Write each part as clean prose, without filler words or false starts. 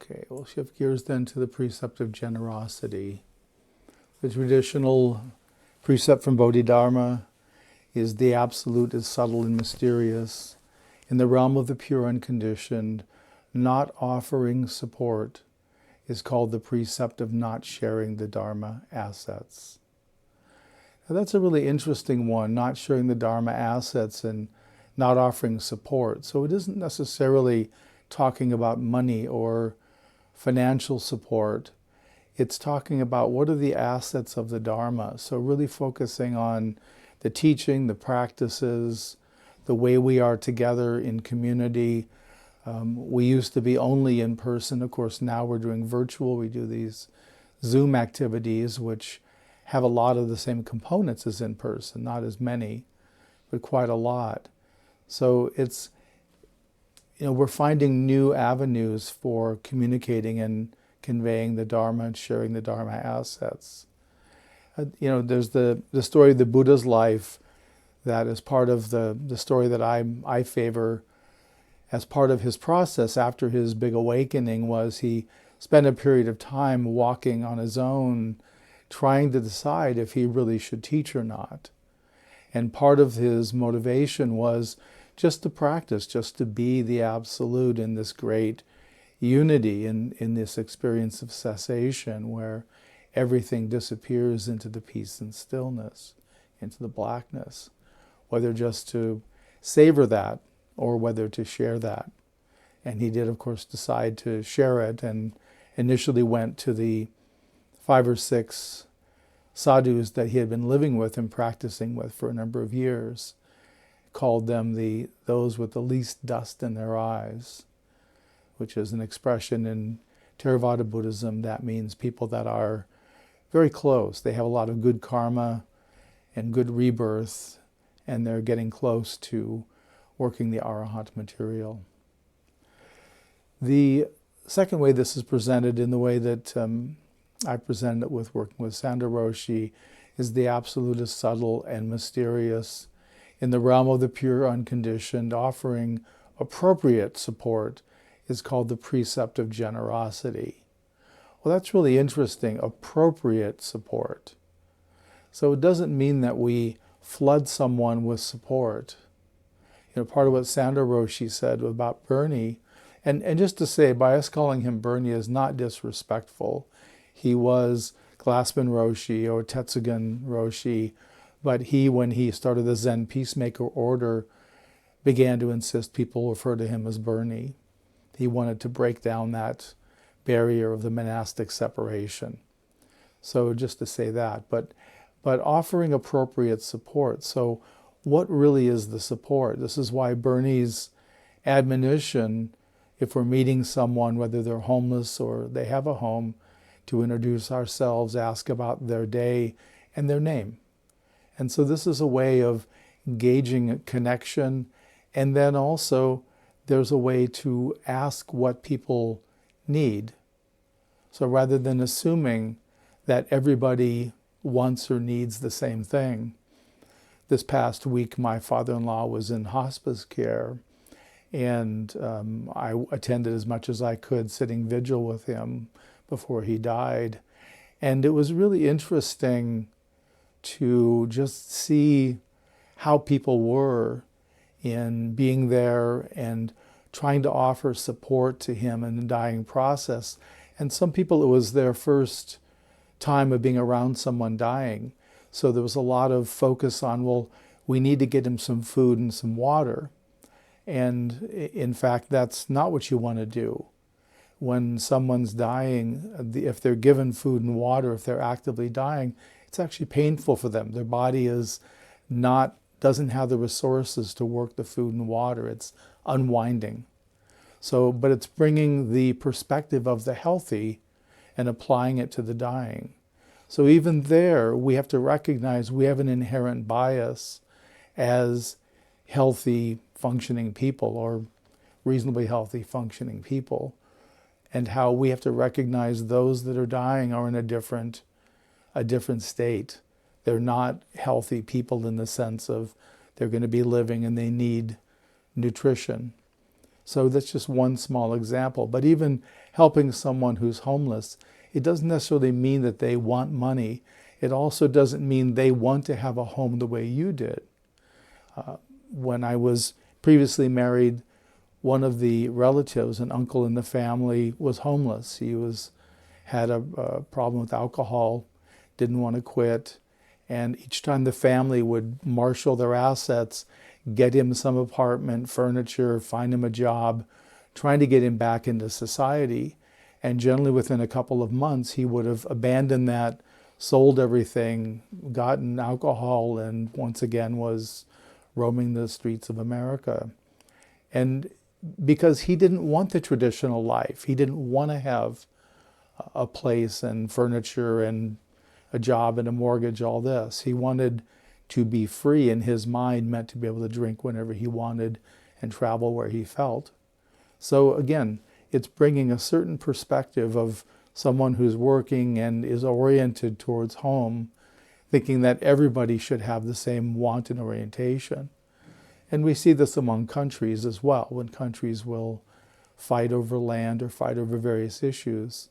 Okay, we'll shift gears then to the precept of generosity. The traditional precept from Bodhidharma is the absolute is subtle and mysterious. In the realm of the pure unconditioned, not offering support is called the precept of not sharing the Dharma assets. Now that's a really interesting one, not sharing the Dharma assets and not offering support. So it isn't necessarily talking about money or financial support. It's talking about what are the assets of the Dharma. So really focusing on the teaching, the practices, the way we are together in community. We used to be only in person. Of course, now we're doing virtual. We do these Zoom activities, which have a lot of the same components as in person, not as many, but quite a lot. So it's, we're finding new avenues for communicating and conveying the Dharma and sharing the Dharma assets. There's the story of the Buddha's life that is part of the story that I favor as part of his process after his big awakening was he spent a period of time walking on his own, trying to decide if he really should teach or not. And part of his motivation was just to practice, just to be the absolute in this great unity, in this experience of cessation where everything disappears into the peace and stillness, into the blackness, whether just to savor that or whether to share that. And he did, of course, decide to share it and initially went to the 5 or 6 sadhus that he had been living with and practicing with for a number of years, called them those with the least dust in their eyes, which is an expression in Theravada Buddhism that means people that are very close. They have a lot of good karma and good rebirth, and they're getting close to working the Arahant material. The second way this is presented in the way that I presented it with working with Sandra Roshi is the absolute is subtle and mysterious. In the realm of the pure unconditioned, offering appropriate support is called the precept of generosity. Well, that's really interesting, appropriate support. So it doesn't mean that we flood someone with support. Part of what Sandra Roshi said about Bernie, and just to say, by us calling him Bernie is not disrespectful. He was Glassman Roshi or Tetsugen Roshi, but when he started the Zen Peacemaker Order, began to insist people refer to him as Bernie. He wanted to break down that barrier of the monastic separation. So just to say that, but offering appropriate support. So what really is the support? This is why Bernie's admonition, if we're meeting someone, whether they're homeless or they have a home, to introduce ourselves, ask about their day and their name. And so this is a way of gauging a connection. And then also there's a way to ask what people need. So rather than assuming that everybody wants or needs the same thing. This past week, my father-in-law was in hospice care, and I attended as much as I could, sitting vigil with him before he died. And it was really interesting to just see how people were in being there and trying to offer support to him in the dying process. And some people, it was their first time of being around someone dying. So there was a lot of focus on, well, we need to get him some food and some water. And in fact, that's not what you want to do. When someone's dying, if they're given food and water, if they're actively dying, it's actually painful for them. Their body doesn't have the resources to work the food and water. It's unwinding. So, but it's bringing the perspective of the healthy and applying it to the dying. So even there, we have to recognize we have an inherent bias as healthy, functioning people, or reasonably healthy, functioning people, and how we have to recognize those that are dying are in a different state. They're not healthy people in the sense of they're going to be living and they need nutrition. So that's just one small example. But even helping someone who's homeless, it doesn't necessarily mean that they want money. It also doesn't mean they want to have a home the way you did. When I was previously married, one of the relatives, an uncle in the family, was homeless. He had a problem with alcohol, didn't want to quit. And each time the family would marshal their assets, get him some apartment, furniture, find him a job, trying to get him back into society. And generally within a couple of months, he would have abandoned that, sold everything, gotten alcohol, and once again was roaming the streets of America. And because he didn't want the traditional life, he didn't want to have a place and furniture and a job and a mortgage, all this. He wanted to be free, and his mind meant to be able to drink whenever he wanted and travel where he felt. So again, it's bringing a certain perspective of someone who's working and is oriented towards home, thinking that everybody should have the same want and orientation. And we see this among countries as well, when countries will fight over land or fight over various issues,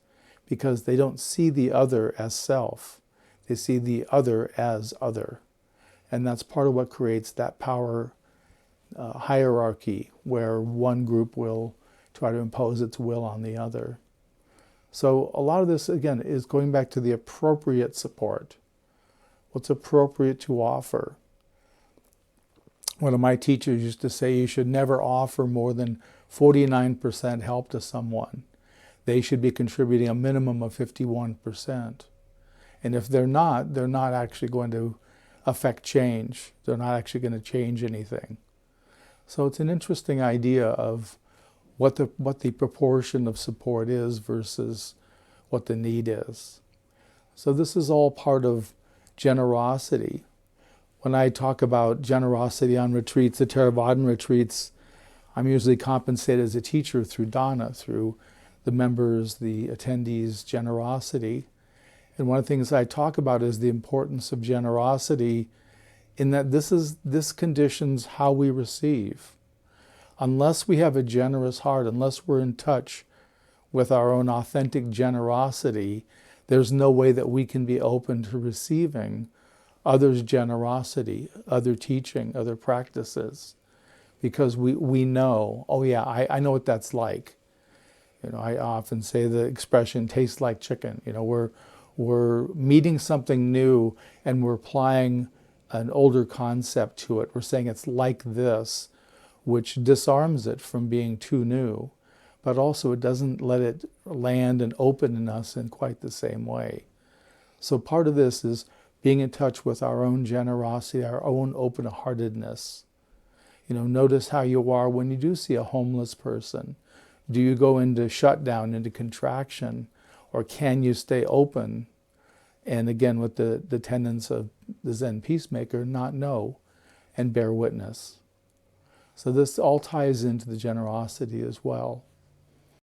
because they don't see the other as self. They see the other as other. And that's part of what creates that power hierarchy, where one group will try to impose its will on the other. So a lot of this, again, is going back to the appropriate support. What's appropriate to offer? One of my teachers used to say you should never offer more than 49% help to someone. They should be contributing a minimum of 51%. And if they're not actually going to affect change. They're not actually going to change anything. So it's an interesting idea of what the proportion of support is versus what the need is. So this is all part of generosity. When I talk about generosity on retreats, the Theravadan retreats, I'm usually compensated as a teacher through dana, through the members, the attendees' generosity. And one of the things I talk about is the importance of generosity in that this conditions how we receive. Unless we have a generous heart, unless we're in touch with our own authentic generosity, there's no way that we can be open to receiving others' generosity, other teaching, other practices. Because we know, oh yeah, I know what that's like. You know, I often say the expression tastes like chicken. You know, we're meeting something new and we're applying an older concept to it. We're saying it's like this, which disarms it from being too new, but also it doesn't let it land and open in us in quite the same way. So part of this is being in touch with our own generosity, our own open-heartedness. You know, notice how you are when you do see a homeless person. Do you go into shutdown, into contraction, or can you stay open? And again, with the tenets of the Zen peacemaker, not know and bear witness. So this all ties into the generosity as well.